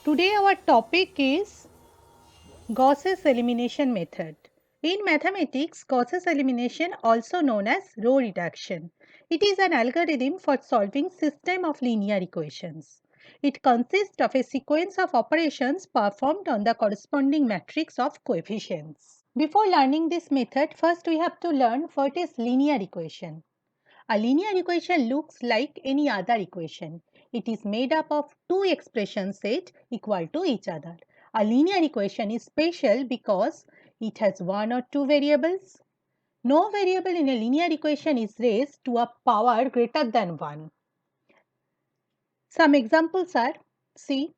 Today our topic is Gauss's elimination method. In mathematics, Gauss's elimination, also known as row reduction, it is an algorithm for solving system of linear equations. It consists of a sequence of operations performed on the corresponding matrix of coefficients. Before learning this method, first we have to learn what is linear equation. A linear equation looks like any other equation. It is made up of two expression set equal to each other. A linear equation is special because it has one or two variables. No variable in a linear equation is raised to a power greater than 1. Some examples are, see,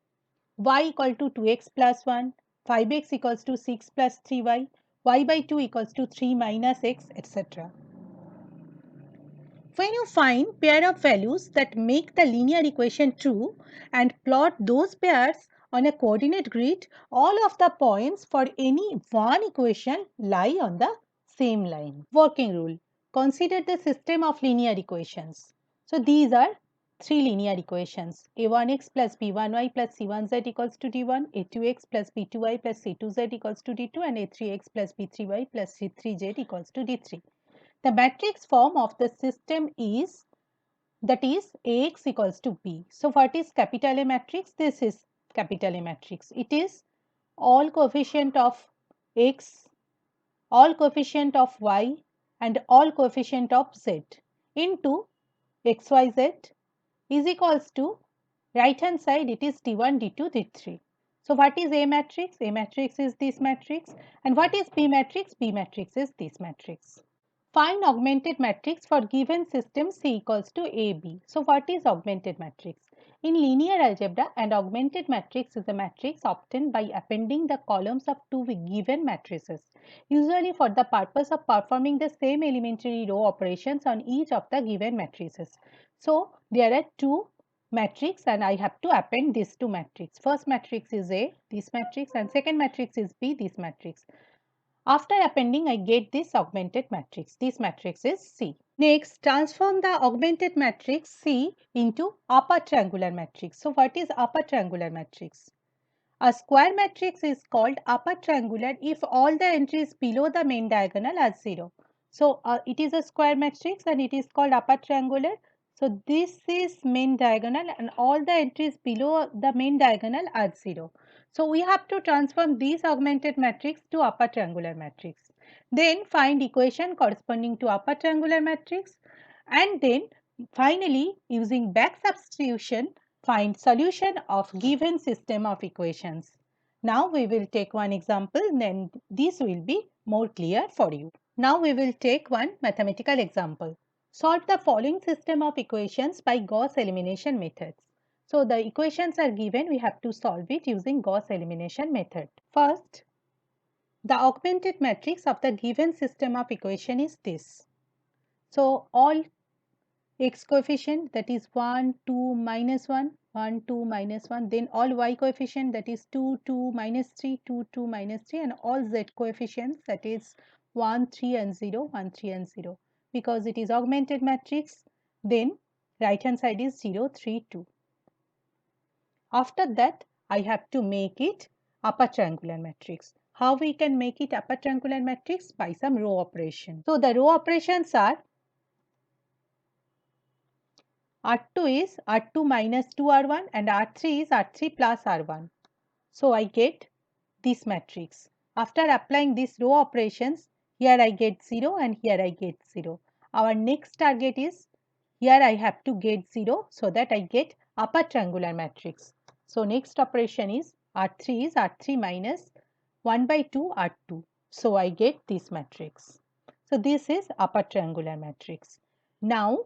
y equal to 2x plus 1, 5x equals to 6 plus 3y, y by 2 equals to 3 minus x, etc. When you find pair of values that make the linear equation true and plot those pairs on a coordinate grid, all of the points for any one equation lie on the same line. Working rule. Consider the system of linear equations. So these are three linear equations. A1x plus b1y plus c1z equals to d1, a2x plus b2y plus c2z equals to d2, and a3x plus b3y plus c3z equals to d3. The matrix form of the system is, that is, Ax equals to B. So what is capital A matrix? This is capital A matrix. It is all coefficient of x, all coefficient of y, and all coefficient of z into xyz is equals to, right hand side it is d1, d2, d3. So what is A matrix? A matrix is this matrix. And what is B matrix? B matrix is this matrix. Find augmented matrix for given system C equals to AB. So what is augmented matrix? In linear algebra, an augmented matrix is a matrix obtained by appending the columns of two given matrices, usually for the purpose of performing the same elementary row operations on each of the given matrices. So there are two matrix and I have to append these two matrix. First matrix is A, this matrix, and second matrix is B, this matrix. After appending, I get this augmented matrix. This matrix is C. Next, transform the augmented matrix C into upper triangular matrix. So, what is upper triangular matrix? A square matrix is called upper triangular if all the entries below the main diagonal are 0. So, it is a square matrix and it is called upper triangular. So, this is main diagonal and all the entries below the main diagonal are 0. So, we have to transform this augmented matrix to upper triangular matrix. Then find equation corresponding to upper triangular matrix, and then finally using back substitution find solution of given system of equations. Now we will take one example, then this will be more clear for you. Now we will take one mathematical example. Solve the following system of equations by Gauss elimination methods. So the equations are given, we have to solve it using Gauss elimination method. First, the augmented matrix of the given system of equation is this. So all x coefficient, that is 1, 2, minus 1, 1, 2, minus 1, then all y coefficient, that is 2, 2, minus 3, 2, 2, minus 3, and all z coefficients, that is 1, 3 and 0, 1, 3 and 0. Because it is augmented matrix, then right hand side is 0, 3, 2. After that, I have to make it upper triangular matrix. How we can make it upper triangular matrix? By some row operation. So the row operations are, R2 is R2 minus 2R1 and R3 is R3 plus R1. So I get this matrix. After applying these row operations, here I get 0 and here I get 0. Our next target is, here I have to get 0 so that I get upper triangular matrix. So next operation is R3 minus 1 by 2 R2. So I get this matrix. So this is upper triangular matrix. Now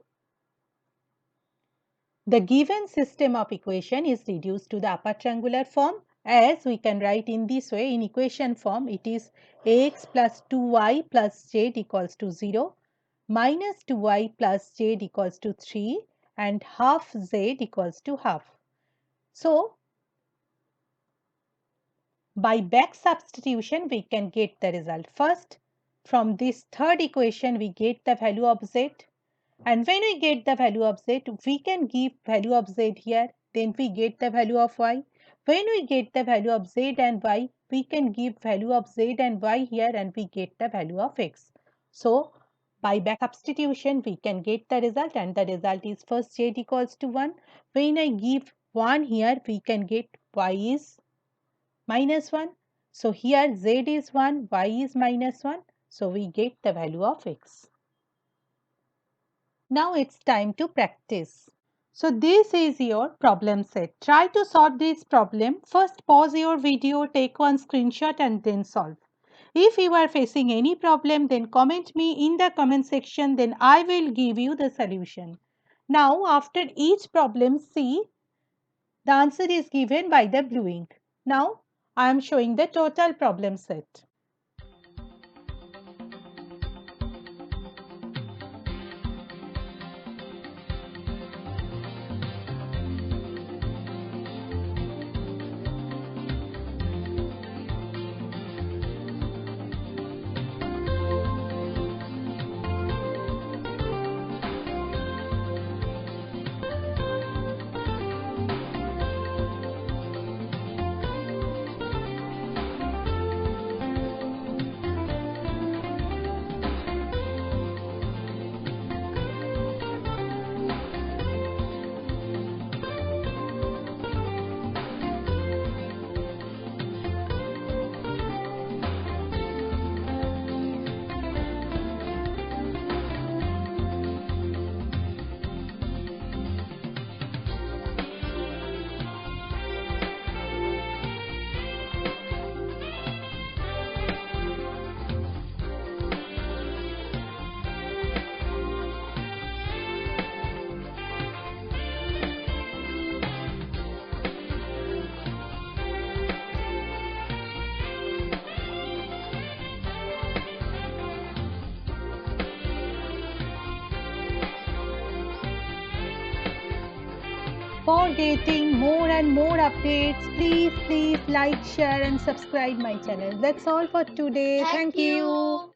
the given system of equation is reduced to the upper triangular form, as we can write in this way. In equation form, it is ax plus 2y plus z equals to 0, minus 2y plus z equals to 3, and half z equals to half. So by back substitution, we can get the result. First, from this third equation, we get the value of z. And when we get the value of z, we can give value of z here, then we get the value of y. When we get the value of z and y, we can give value of z and y here and we get the value of x. So by back substitution, we can get the result, and the result is first z equals to 1. When I give 1 here, we can get y is minus 1. So here z is 1, y is minus 1. So we get the value of x. Now it's time to practice. So this is your problem set. Try to solve this problem. First pause your video, take one screenshot and then solve. If you are facing any problem, then comment me in the comment section, then I will give you the solution. Now after each problem, see the answer is given by the blue ink. Now I am showing the total problem set. For getting more and more updates, please like, share and subscribe my channel. That's all for today. Thank you.